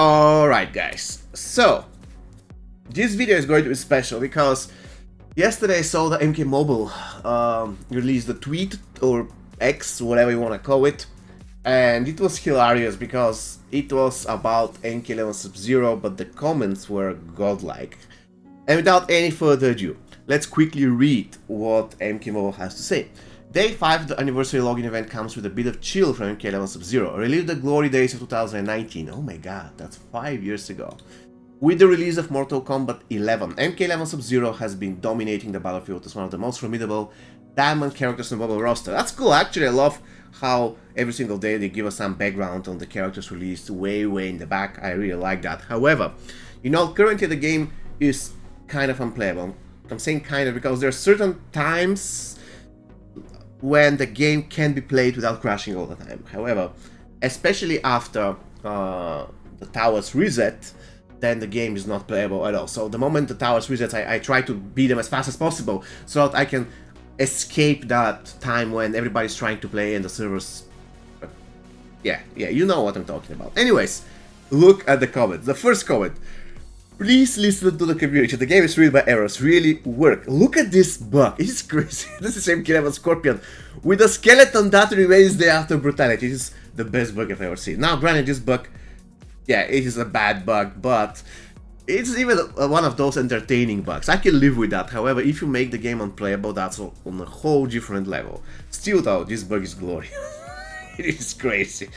Alright guys, so this video is going to be special because yesterday I saw the MK Mobile released a tweet or X, whatever you want to call it, and it was hilarious because it was about MK11 Sub-Zero, but the comments were godlike. And without any further ado, let's quickly read what MK Mobile has to say. Day 5 of the anniversary login event comes with a bit of chill from MK11 Sub-Zero. Relive the glory days of 2019. Oh my god, that's 5 years ago. With the release of Mortal Kombat 11, MK11 Sub-Zero has been dominating the battlefield as one of the most formidable diamond characters in the mobile roster. That's cool, actually. I love how every single day they give us some background on the characters released way in the back. I really like that. However, you know, currently the game is kind of unplayable. I'm saying kind of because there are certain times when the game can be played without crashing all the time. However, especially after the towers reset, then the game is not playable at all. So the moment the towers reset, I try to beat them as fast as possible so that I can escape that time when everybody's trying to play and the servers... Yeah, you know what I'm talking about. Anyways, look at the comments. The first comment. Please listen to the community. The game is read by errors. Really work. Look at this bug. It is crazy. This is MK11 Scorpion with a skeleton that remains there after brutality. It is the best bug I've ever seen. Now, granted, this bug, yeah, it is a bad bug, but it's even one of those entertaining bugs. I can live with that. However, if you make the game unplayable, that's on a whole different level. Still, though, this bug is glorious. It is crazy.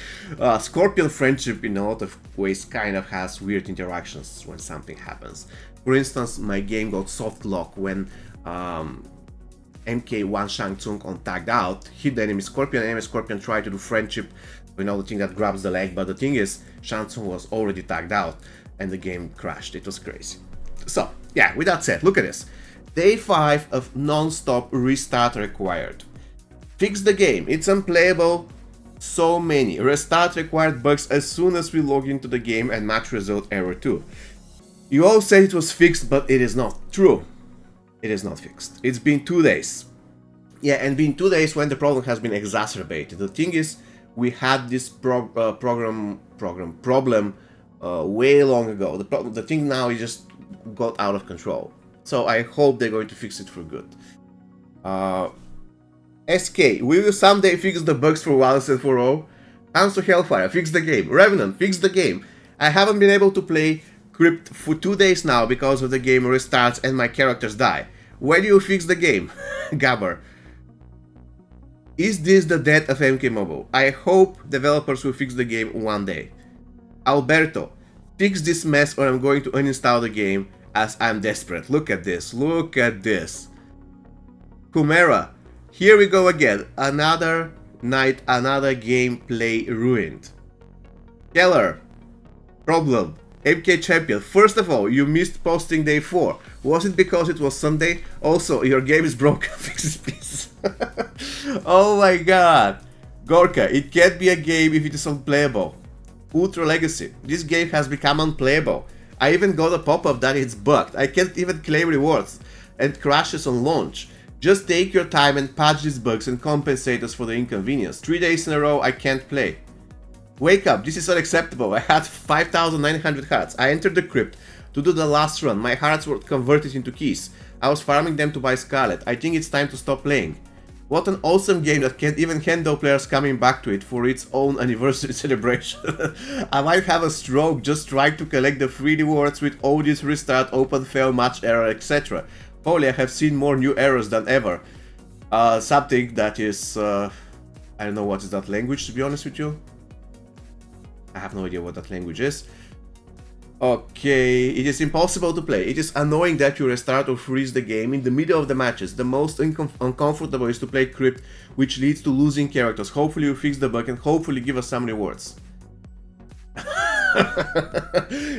Scorpion friendship in a lot of ways kind of has weird interactions when something happens. For instance, my game got soft lock when MK1 Shang Tsung on tagged out, hit the enemy Scorpion tried to do friendship, you know, the thing that grabs the leg, but the thing is, Shang Tsung was already tagged out and the game crashed. It was crazy. So, yeah, with that said, look at this. Day 5 of non-stop restart required. Fix the game, it's unplayable. So many. Restart required bugs as soon as we log into the game and match result error 2. You all said it was fixed, but it is not true. It is not fixed. It's been 2 days. Yeah, and been 2 days when the problem has been exacerbated. The thing is, we had this problem way long ago. The thing now is just got out of control. So I hope they're going to fix it for good. SK, will you someday fix the bugs for once and for all? Hanzo Hellfire, fix the game. Revenant, fix the game. I haven't been able to play Crypt for 2 days now because of the game restarts and my characters die. When do you fix the game? Gabber. Is this the death of MK Mobile? I hope developers will fix the game one day. Alberto, fix this mess or I'm going to uninstall the game as I'm desperate. Look at this. Look at this. Kumera. Here we go again. Another night, another gameplay ruined. Keller. Problem. MK Champion. First of all, you missed posting day 4. Was it because it was Sunday? Also, your game is broken. Fix it, please. Oh my god. Gorka, it can't be a game if it is unplayable. Ultra Legacy. This game has become unplayable. I even got a pop-up that it's bugged. I can't even claim rewards and crashes on launch. Just take your time and patch these bugs and compensate us for the inconvenience. 3 days in a row I can't play. Wake up, this is unacceptable. I had 5,900 hearts. I entered the crypt to do the last run. My hearts were converted into keys. I was farming them to buy Scarlet. I think it's time to stop playing. What an awesome game that can't even handle players coming back to it for its own anniversary celebration. I might have a stroke just trying to collect the free rewards with all this restart, open, fail, match error, etc. Holy, I have seen more new errors than ever. Something that is... I don't know what is that language, to be honest with you. I have no idea what that language is. Okay, it is impossible to play. It is annoying that you restart or freeze the game in the middle of the matches. The most uncomfortable is to play Crypt, which leads to losing characters. Hopefully you fix the bug and hopefully give us some rewards.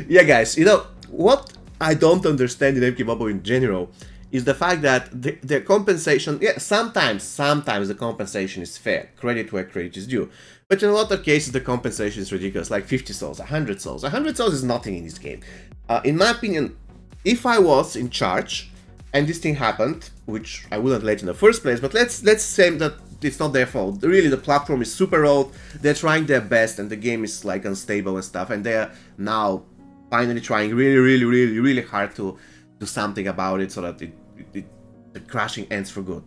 Yeah guys, you know, what I don't understand in MK Mobile in general is the fact that the compensation, yeah, sometimes the compensation is fair, credit where credit is due, but in a lot of cases the compensation is ridiculous, like 50 souls, 100 souls. 100 souls is nothing in this game. In my opinion, if I was in charge and this thing happened, which I wouldn't let in the first place, but let's say that it's not their fault. Really, the platform is super old. They're trying their best, and the game is like unstable and stuff. And they're now finally trying really hard to do something about it so that the crashing ends for good.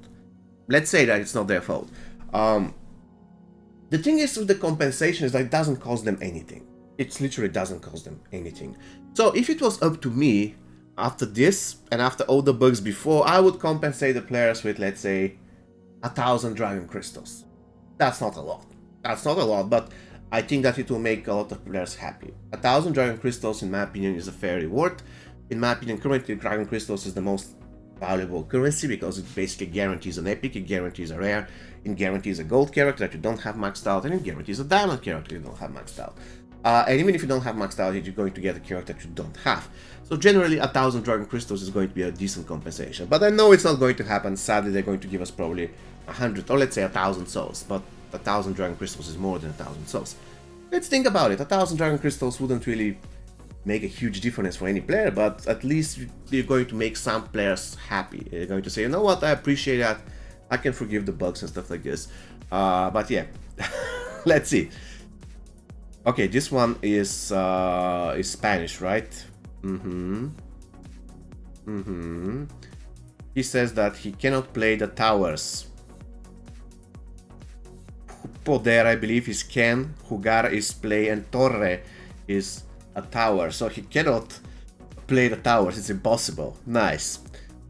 Let's say that it's not their fault. The thing is with the compensation is that it doesn't cost them anything. It literally doesn't cost them anything. So if it was up to me, after this and after all the bugs before, I would compensate the players with, let's say, 1,000 Dragon Crystals. That's not a lot. That's not a lot, but I think that it will make a lot of players happy. 1,000 Dragon Crystals, in my opinion, is a fair reward. In my opinion, currently Dragon Crystals is the most valuable currency because it basically guarantees an epic, it guarantees a rare, it guarantees a gold character that you don't have maxed out, and it guarantees a diamond character you don't have maxed out. And even if you don't have maxed out, you're going to get a character that you don't have. So generally 1,000 Dragon Crystals is going to be a decent compensation. But I know it's not going to happen. Sadly, they're going to give us probably 100, or let's say 1,000 souls. But 1,000 Dragon Crystals is more than 1,000 souls. Let's think about it. 1,000 Dragon Crystals wouldn't really make a huge difference for any player, but at least you're going to make some players happy. You're going to say, you know what, I appreciate that. I can forgive the bugs and stuff like this. But yeah, let's see. Okay, this one is Spanish, right? He says that he cannot play the towers. Poder, I believe, is can, jugar is play, and torre is a tower. So he cannot play the towers, it's impossible. Nice.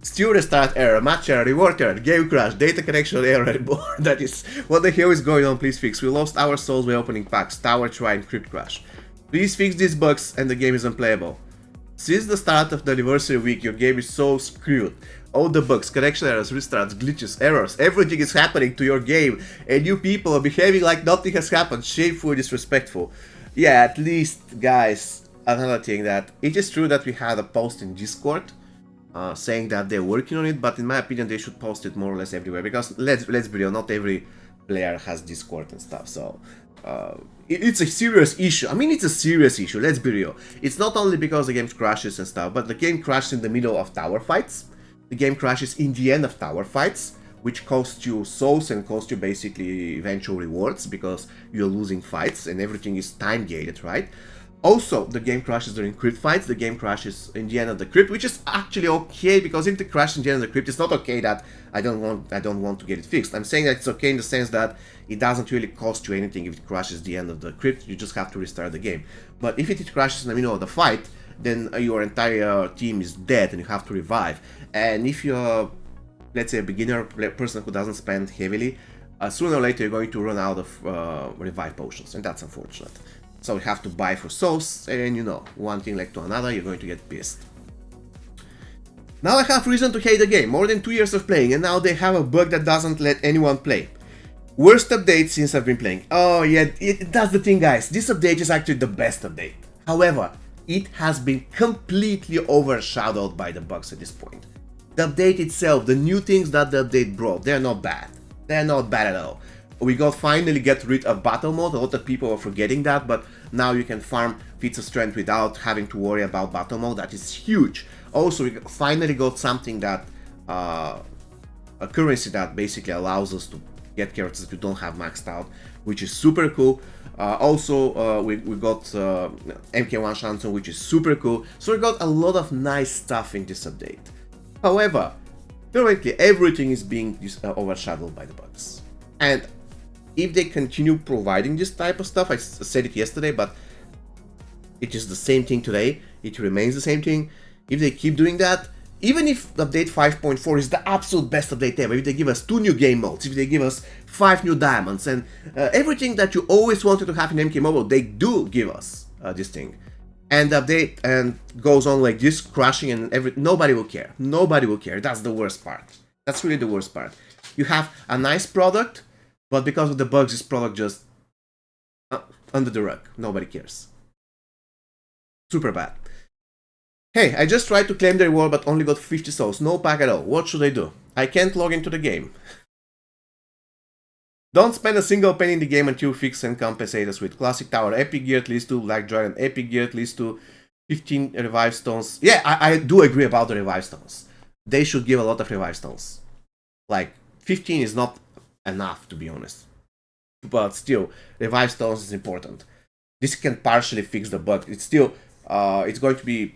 Stew restart error, match error, reward error, game crash, data connection error, that is, what the hell is going on, please fix. We lost our souls by opening packs, tower try and crypt crash. Please fix these bugs and the game is unplayable. Since the start of the anniversary week, your game is so screwed. All the bugs, connection errors, restarts, glitches, errors, everything is happening to your game and you people are behaving like nothing has happened, shameful, disrespectful. Yeah, at least, guys, another thing that, it is true that we had a post in Discord saying that they're working on it, but in my opinion they should post it more or less everywhere, because let's be real, not every player has Discord and stuff, so it's a serious issue. I mean, it's a serious issue, let's be real. It's not only because the game crashes and stuff, but the game crashes in the middle of tower fights, the game crashes in the end of tower fights, which cost you souls and cost you basically eventual rewards, because you're losing fights and everything is time gated, right? Also, the game crashes during crypt fights, the game crashes in the end of the crypt, which is actually okay, because if the crash in the end of the crypt, it's not okay that I don't want to get it fixed. I'm saying that it's okay in the sense that it doesn't really cost you anything if it crashes the end of the crypt, you just have to restart the game. But if it crashes in the middle of the fight, then your entire team is dead and you have to revive. And if you're, let's say, a beginner person who doesn't spend heavily, sooner or later you're going to run out of revive potions, and that's unfortunate. So you have to buy for souls, and you know, one thing led to another, you're going to get pissed. Now I have reason to hate the game, more than 2 years of playing, and now they have a bug that doesn't let anyone play. Worst update since I've been playing. Oh yeah, that's the thing, guys, this update is actually the best update. However, it has been completely overshadowed by the bugs at this point. The update itself, the new things that the update brought, they're not bad. They're not bad at all. We finally get rid of battle mode. A lot of people are forgetting that, but now you can farm feats of strength without having to worry about battle mode. That is huge. Also, we finally got something that a currency that basically allows us to get characters that we don't have maxed out, which is super cool. Also, we got MK1 Shanson, which is super cool. So we got a lot of nice stuff in this update. However, currently everything is being overshadowed by the bugs. And if they continue providing this type of stuff, I said it yesterday, but it is the same thing today, it remains the same thing. If they keep doing that, even if update 5.4 is the absolute best update ever, if they give us 2 new game modes, if they give us 5 new diamonds, and everything that you always wanted to have in MK Mobile, they do give us this thing. And the update and goes on like this, crashing and nobody will care. Nobody will care. That's the worst part. That's really the worst part. You have a nice product, but because of the bugs, this product just under the rug. Nobody cares. Super bad. Hey, I just tried to claim the reward but only got 50 souls. No pack at all. What should I do? I can't log into the game. Don't spend a single penny in the game until you fix and compensate us with Classic Tower, Epic Gear at least 2, Black Dragon, Epic Gear at least 2, 15 Revive Stones. Yeah, I do agree about the Revive Stones. They should give a lot of Revive Stones. Like, 15 is not enough, to be honest. But still, revive stones is important. This can partially fix the bug. It's still, it's going to be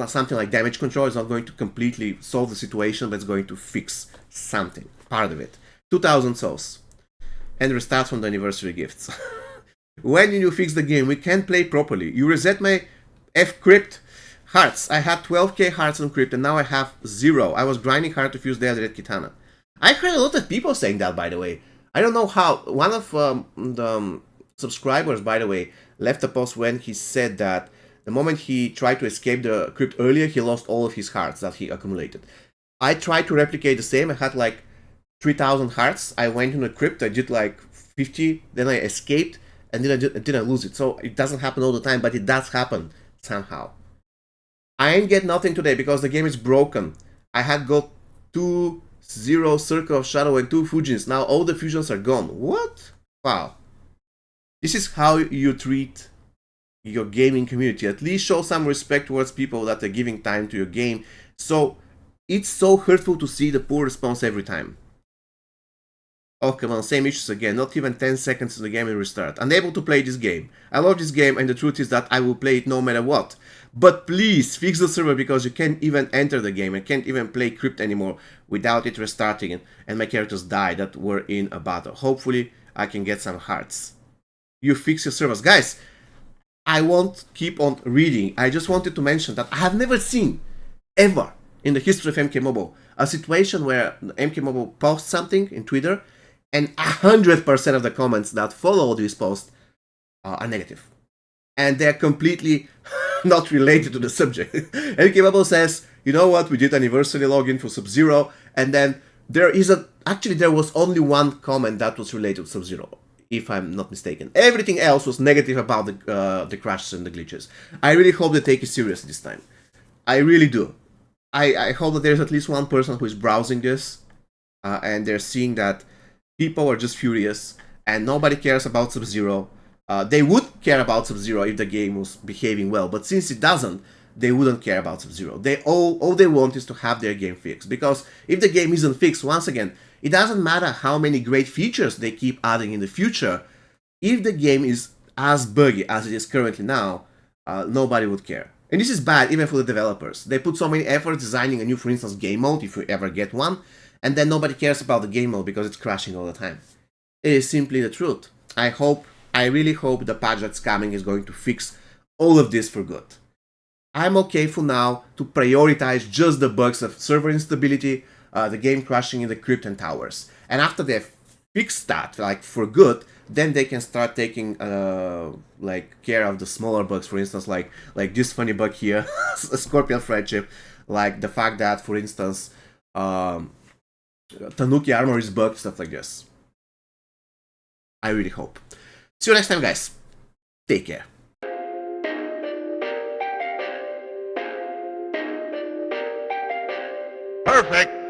something like damage control. It's not going to completely solve the situation, but it's going to fix something, part of it. 2000 souls. And restart from the anniversary gifts. When you fix the game, we can't play properly. You reset my F-Crypt hearts. I had 12k hearts on Crypt and now I have 0. I was grinding hard to fuse the Red Kitana. I heard a lot of people saying that, by the way. I don't know how. One of the subscribers, by the way, left a post when he said that the moment he tried to escape the Crypt earlier, he lost all of his hearts that he accumulated. I tried to replicate the same. I had like 3000 hearts. I went in the Crypt, I did like 50, then I escaped, and then I didn't lose it. So it doesn't happen all the time, but it does happen somehow. I ain't get nothing today because the game is broken. I had got 2 0 Circle of Shadow and 2 fusions. Now all the fusions are gone. What? Wow. This is how you treat your gaming community. At least show some respect towards people that are giving time to your game. So it's so hurtful to see the poor response every time. Oh, come on, same issues again. Not even 10 seconds in the game and restart. Unable to play this game. I love this game and the truth is that I will play it no matter what. But please, fix the server because you can't even enter the game. I can't even play Crypt anymore without it restarting and my characters die that were in a battle. Hopefully, I can get some hearts. You fix your servers. Guys, I won't keep on reading. I just wanted to mention that I have never seen, ever, in the history of MK Mobile, a situation where MK Mobile posts something in Twitter and 100% of the comments that follow this post are negative. And they're completely not related to the subject. MK Mobile says, you know what, we did anniversary login for Sub-Zero, and then there is actually there was only one comment that was related to Sub-Zero, if I'm not mistaken. Everything else was negative about the crashes and the glitches. I really hope they take it seriously this time. I really do. I hope that there's at least one person who is browsing this, and they're seeing that people are just furious, and nobody cares about Sub-Zero. They would care about Sub-Zero if the game was behaving well, but since it doesn't, they wouldn't care about Sub-Zero. All they want is to have their game fixed, because if the game isn't fixed, once again, it doesn't matter how many great features they keep adding in the future. If the game is as buggy as it is currently now, nobody would care. And this is bad even for the developers. They put so many efforts designing a new, for instance, game mode, if you ever get one, and then nobody cares about the game mode because it's crashing all the time. It is simply the truth. I really hope the patch that's coming is going to fix all of this for good. I'm okay for now to prioritize just the bugs of server instability, the game crashing in the Crypt and towers. And after they've fixed that, like for good, then they can start taking like care of the smaller bugs, for instance, like this funny bug here, Scorpion Friendship, like the fact that, for instance, Tanuki armor is bugged, stuff like this. I really hope. See you next time, guys. Take care. Perfect.